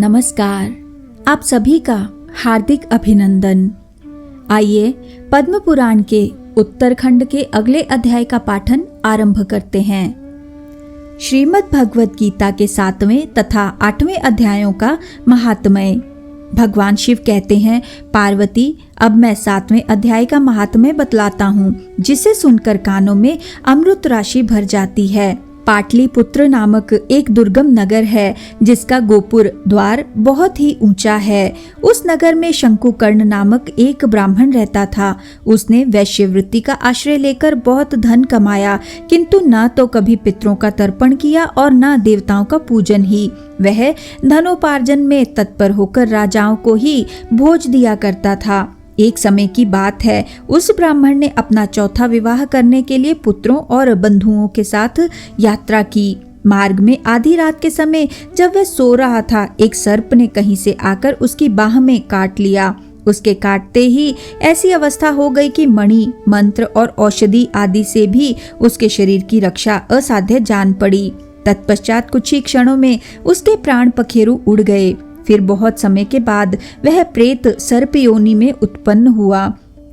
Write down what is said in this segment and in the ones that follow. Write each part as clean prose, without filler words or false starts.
नमस्कार, आप सभी का हार्दिक अभिनंदन। आइए पद्म पुराण के उत्तरखंड के अगले अध्याय का पाठन आरंभ करते हैं। श्रीमद् भगवत गीता के 7वें तथा 8वें अध्यायों का महात्म्य। भगवान शिव कहते हैं, पार्वती अब मैं 7वें अध्याय का महात्म्य बतलाता हूँ, जिसे सुनकर कानों में अमृत राशि भर जाती है। पाटलिपुत्र नामक एक दुर्गम नगर है, जिसका गोपुर द्वार बहुत ही ऊंचा है। उस नगर में शंकुकर्ण नामक एक ब्राह्मण रहता था। उसने वैश्यवृत्ति का आश्रय लेकर बहुत धन कमाया, किंतु न तो कभी पितरों का तर्पण किया और न देवताओं का पूजन ही। वह धनोपार्जन में तत्पर होकर राजाओं को ही भोज दिया करता था। एक समय की बात है, उस ब्राह्मण ने अपना चौथा विवाह करने के लिए पुत्रों और बंधुओं के साथ यात्रा की। मार्ग में आधी रात के समय जब वह सो रहा था, एक सर्प ने कहीं से आकर उसकी बाह में काट लिया। उसके काटते ही ऐसी अवस्था हो गई कि मणि, मंत्र और औषधि आदि से भी उसके शरीर की रक्षा असाध्य जान पड़ी। तत्पश्चात कुछ ही क्षणों में उसके प्राण पखेरु उड़ गए। फिर बहुत समय के बाद वह प्रेत सर्प योनि में उत्पन्न हुआ।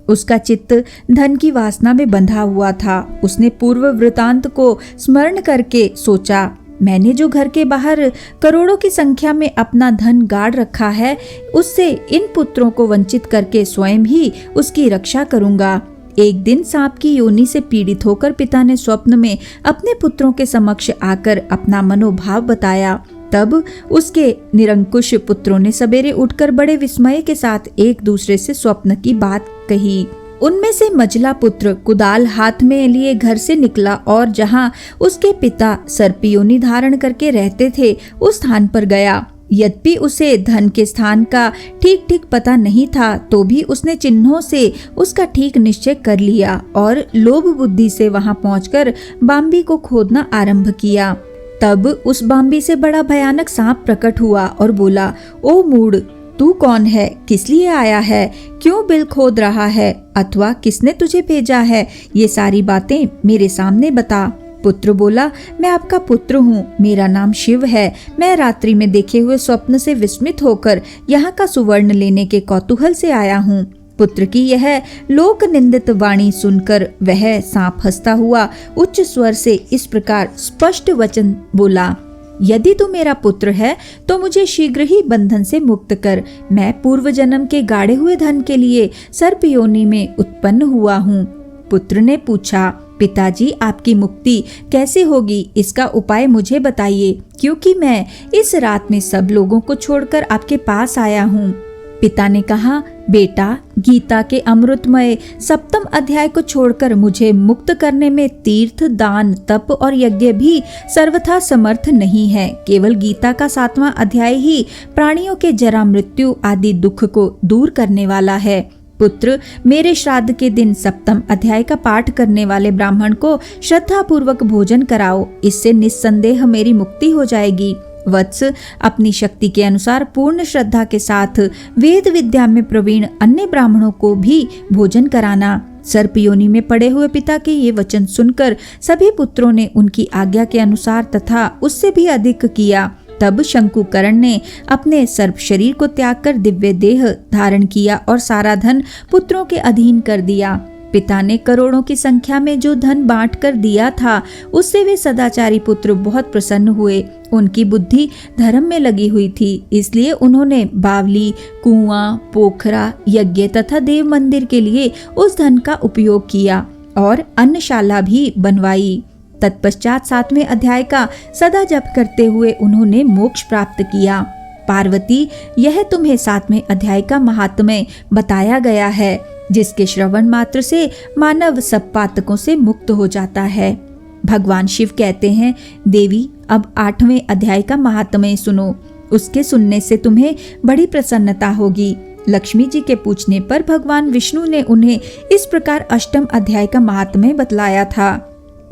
उसका चित्त धन की वासना में बंधा हुआ था। उसने पूर्व वृतांत को स्मरण करके सोचा, मैंने जो घर के बाहर करोड़ों की संख्या में अपना धन गाड़ रखा है, उससे इन पुत्रों को वंचित करके स्वयं ही उसकी रक्षा करूंगा। एक दिन सांप की योनि से पीड़ित होकर पिता ने स्वप्न में अपने पुत्रों के समक्ष आकर अपना मनोभाव बताया। तब उसके निरंकुश पुत्रों ने सवेरे उठकर बड़े विस्मय के साथ एक दूसरे से स्वप्न की बात कही। उनमें से मझला पुत्र कुदाल हाथ में लिए घर से निकला और जहां उसके पिता सर्पयोनि धारण करके रहते थे, उस स्थान पर गया। यद्यपि उसे धन के स्थान का ठीक पता नहीं था, तो भी उसने चिन्हों से उसका ठीक निश्चय कर लिया और लोभ बुद्धि से वहां पहुंचकर बाम्बी को खोदना आरंभ किया। तब उस बाम्बी से बड़ा भयानक सांप प्रकट हुआ और बोला, ओ मूढ़, तू कौन है? किस लिए आया है? क्यों बिल खोद रहा है? अथवा किसने तुझे भेजा है? ये सारी बातें मेरे सामने बता। पुत्र बोला, मैं आपका पुत्र हूँ, मेरा नाम शिव है। मैं रात्रि में देखे हुए स्वप्न से विस्मित होकर यहाँ का सुवर्ण लेने के कौतूहल से आया हूँ। पुत्र की यह लोक निंदित वाणी सुनकर वह सांप हंसता हुआ उच्च स्वर से इस प्रकार स्पष्ट वचन बोला, यदि तू मेरा पुत्र है तो मुझे शीघ्र ही बंधन से मुक्त कर। मैं पूर्व जन्म के गाड़े हुए धन के लिए सर्प योनि में उत्पन्न हुआ हूँ। पुत्र ने पूछा, पिताजी आपकी मुक्ति कैसे होगी? इसका उपाय मुझे बताइए, क्योंकि मैं इस रात में सब लोगों को छोड़कर आपके पास आया हूँ। पिता ने कहा, बेटा, गीता के अमृतमय 7वें अध्याय को छोड़कर मुझे मुक्त करने में तीर्थ, दान, तप और यज्ञ भी सर्वथा समर्थ नहीं है। केवल गीता का 7वां अध्याय ही प्राणियों के जरा मृत्यु आदि दुख को दूर करने वाला है। पुत्र, मेरे श्राद्ध के दिन 7वें अध्याय का पाठ करने वाले ब्राह्मण को श्रद्धा पूर्वक भोजन कराओ। इससे निस्संदेह मेरी मुक्ति हो जाएगी। वत्स, अपनी शक्ति के अनुसार पूर्ण श्रद्धा के साथ वेद विद्या में प्रवीण अन्य ब्राह्मणों को भी भोजन कराना। सर्प योनि में पड़े हुए पिता के ये वचन सुनकर सभी पुत्रों ने उनकी आज्ञा के अनुसार तथा उससे भी अधिक किया। तब शंकुकर्ण ने अपने सर्प शरीर को त्याग कर दिव्य देह धारण किया और सारा धन पुत्रों के अधीन कर दिया। पिता ने करोड़ों की संख्या में जो धन बांट कर दिया था, उससे वे सदाचारी पुत्र बहुत प्रसन्न हुए। उनकी बुद्धि धर्म में लगी हुई थी, इसलिए उन्होंने बावली, कुआं, पोखरा, यज्ञ तथा देव मंदिर के लिए उस धन का उपयोग किया और अन्नशाला भी बनवाई। तत्पश्चात 7वें अध्याय का सदा जप करते हुए उन्होंने मोक्ष प्राप्त किया। पार्वती, यह तुम्हें 7वें अध्याय का महात्म्य बताया गया है, जिसके श्रवण मात्र से मानव सब पातकों से मुक्त हो जाता है। भगवान शिव कहते हैं, देवी, अब 8वें अध्याय का महात्म्य सुनो। उसके सुनने से तुम्हें बड़ी प्रसन्नता होगी। लक्ष्मी जी के पूछने पर भगवान विष्णु ने उन्हें इस प्रकार 8वें अध्याय का महात्म्य बतलाया था।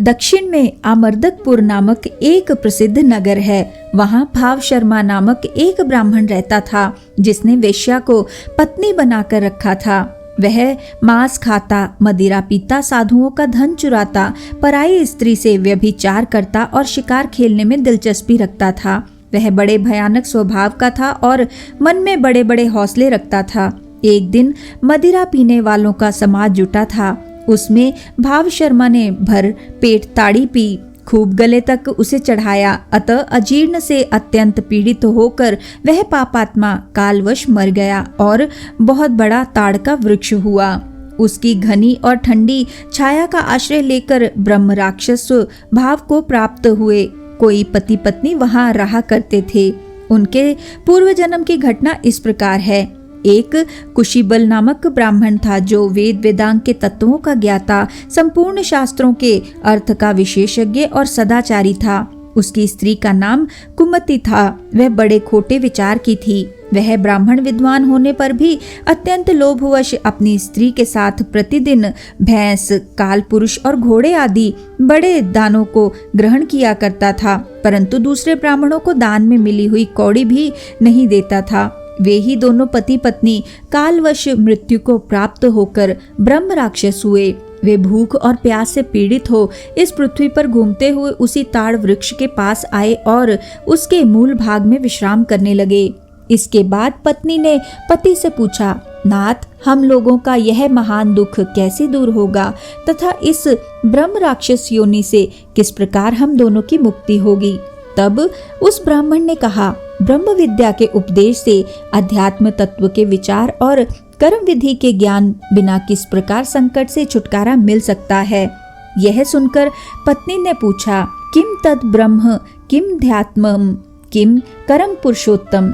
दक्षिण में आमर्दकपुर नामक एक प्रसिद्ध नगर है। वहाँ भाव शर्मा नामक एक ब्राह्मण रहता था, जिसने वेश्या को पत्नी बनाकर रखा था। वह मांस खाता, मदिरा पीता, साधुओं का धन चुराता, पराई स्त्री से व्यभिचार करता और शिकार खेलने में दिलचस्पी रखता था। वह बड़े भयानक स्वभाव का था और मन में बड़े बड़े हौसले रखता था। एक दिन मदिरा पीने वालों का समाज जुटा था। उसमें भाव शर्मा ने भर पेट ताड़ी पी, खूब गले तक उसे चढ़ाया। अतः अजीर्ण से अत्यंत पीड़ित होकर वह पापात्मा कालवश मर गया और बहुत बड़ा ताड़ का वृक्ष हुआ। उसकी घनी और ठंडी छाया का आश्रय लेकर ब्रह्म राक्षस भाव को प्राप्त हुए। कोई पति पत्नी वहां रहा करते थे। उनके पूर्व जन्म की घटना इस प्रकार है। एक कुशीबल नामक ब्राह्मण था जो वेद वेदांग के तत्वों का ज्ञाता, संपूर्ण शास्त्रों के अर्थ का विशेषज्ञ और सदाचारी था। उसकी स्त्री का नाम कुमति था। वह बड़े खोटे विचार की थी। वह ब्राह्मण विद्वान होने पर भी अत्यंत लोभवश अपनी स्त्री के साथ प्रतिदिन भैंस, काल पुरुष और घोड़े आदि बड़े दानों को ग्रहण किया करता था, परंतु दूसरे ब्राह्मणों को दान में मिली हुई कौड़ी भी नहीं देता था। वे ही दोनों पति पत्नी कालवश मृत्यु को प्राप्त होकर ब्रह्म राक्षस हुए। वे भूख और प्यास से पीड़ित हो इस पृथ्वी पर घूमते हुए उसी ताड़ वृक्ष के पास आए और उसके मूल भाग में विश्राम करने लगे। इसके बाद पत्नी ने पति से पूछा, नाथ, हम लोगों का यह महान दुख कैसे दूर होगा तथा इस ब्रह्म राक्षस योनि से किस प्रकार हम दोनों की मुक्ति होगी? तब उस ब्राह्मण ने कहा, ब्रह्म विद्या के उपदेश से अध्यात्म तत्व के विचार और कर्म विधि के ज्ञान बिना किस प्रकार संकट से छुटकारा मिल सकता है? यह सुनकर पत्नी ने पूछा, किम तद ब्रह्म किम ध्यात्मम किम कर्म पुरुषोत्तम?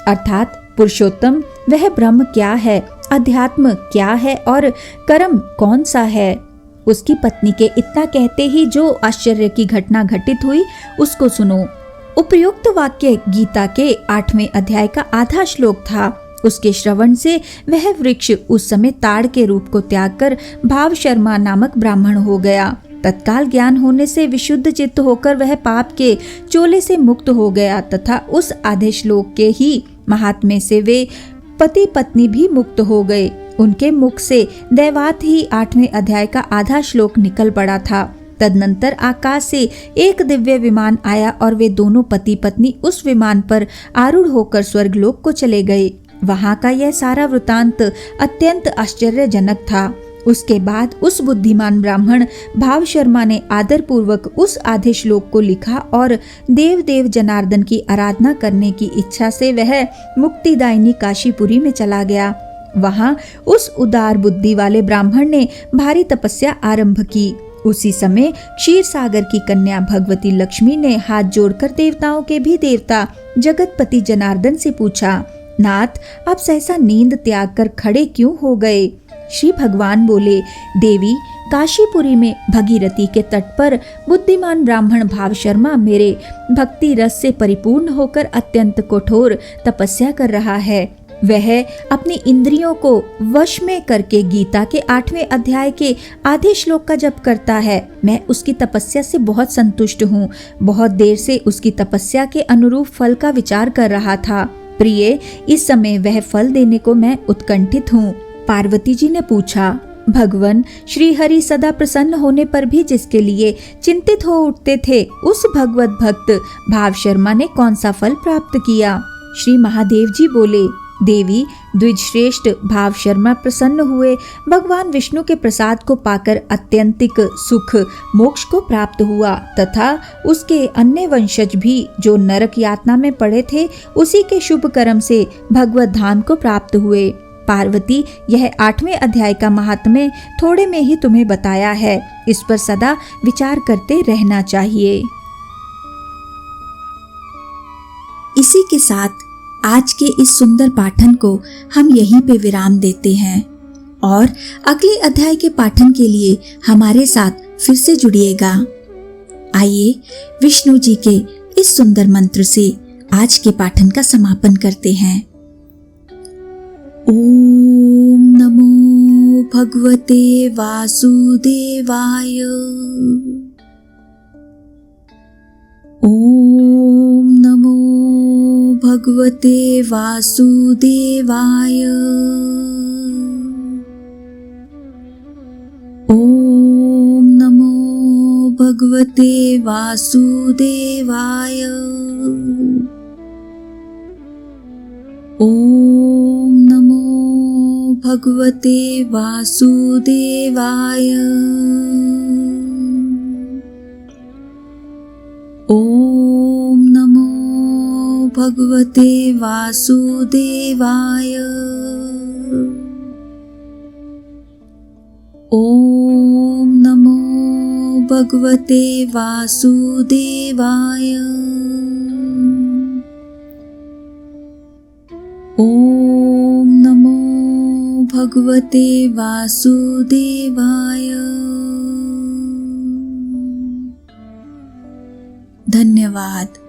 अर्थात पुरुषोत्तम वह ब्रह्म क्या है, अध्यात्म क्या है और कर्म कौन सा है? उसकी पत्नी के इतना कहते ही जो आश्चर्य की घटना घटित हुई उसको सुनो। उपयुक्त वाक्य गीता के 8वें अध्याय का आधा श्लोक था। उसके श्रवण से वह वृक्ष उस समय ताड़ के रूप को त्याग कर भाव शर्मा नामक ब्राह्मण हो गया। तत्काल ज्ञान होने से विशुद्ध चित्त होकर वह पाप के चोले से मुक्त हो गया तथा उस आधे श्लोक के ही महात्म्य से वे पति पत्नी भी मुक्त हो गए। उनके मुख से दैवात ही 8वें अध्याय का आधा श्लोक निकल पड़ा था। तदनंतर आकाश से एक दिव्य विमान आया और वे दोनों पति पत्नी उस विमान पर आरूढ़ होकर स्वर्गलोक को चले गए। वहां का यह सारा वृतांत अत्यंत आश्चर्यजनक था। उसके बाद उस बुद्धिमान ब्राह्मण भाव शर्मा ने आदर पूर्वक उस आधे श्लोक को लिखा और देव देव जनार्दन की आराधना करने की इच्छा से वह मुक्तिदायिनी काशीपुरी में चला गया। वहां उस उदार बुद्धि वाले ब्राह्मण ने भारी तपस्या आरंभ की। उसी समय क्षीर सागर की कन्या भगवती लक्ष्मी ने हाथ जोड़कर देवताओं के भी देवता जगतपति जनार्दन से पूछा, नाथ, आप सहसा नींद त्याग कर खड़े क्यों हो गए? श्री भगवान बोले, देवी, काशीपुरी में भगीरथी के तट पर बुद्धिमान ब्राह्मण भाव शर्मा मेरे भक्ति रस से परिपूर्ण होकर अत्यंत कठोर तपस्या कर रहा है। वह अपनी इंद्रियों को वश में करके गीता के 8वें अध्याय के आधे श्लोक का जप करता है। मैं उसकी तपस्या से बहुत संतुष्ट हूँ। बहुत देर से उसकी तपस्या के अनुरूप फल का विचार कर रहा था। प्रिय, इस समय वह फल देने को मैं उत्कंठित हूँ। पार्वती जी ने पूछा, भगवान श्री हरि सदा प्रसन्न होने पर भी जिसके लिए चिंतित हो उठते थे, उस भगवत भक्त भाव शर्मा ने कौन सा फल प्राप्त किया? श्री महादेव जी बोले, देवी, द्विजश्रेष्ठ भाव शर्मा प्रसन्न हुए। भगवान विष्णु के प्रसाद को पाकर अत्यंतिक सुख मोक्ष को प्राप्त हुआ तथा उसके अन्य वंशज भी जो नरक यातना में पड़े थे उसी के शुभ कर्म से भगवत धाम को प्राप्त हुए। पार्वती, यह 8वें अध्याय का महात्म्य थोड़े में ही तुम्हें बताया है। इस पर सदा विचार करते रहना चाहिए। इसी के साथ आज के इस सुंदर पाठन को हम यहीं पे विराम देते हैं और अगले अध्याय के पाठन के लिए हमारे साथ फिर से जुड़िएगा। आइए विष्णु जी के इस सुंदर मंत्र से आज के पाठन का समापन करते हैं। ओम नमो भगवते वासुदेवाय। ओम नमो भगवते वासुदेवाय। ओम नमो भगवते वासुदेवाय। ओम नमो भगवते वासुदेवाय। ओम नमो भगवते वासुदेवाय। ओम नमो भगवते वासुदेवाय। ओम नमो भगवते वासुदेवाय। धन्यवाद।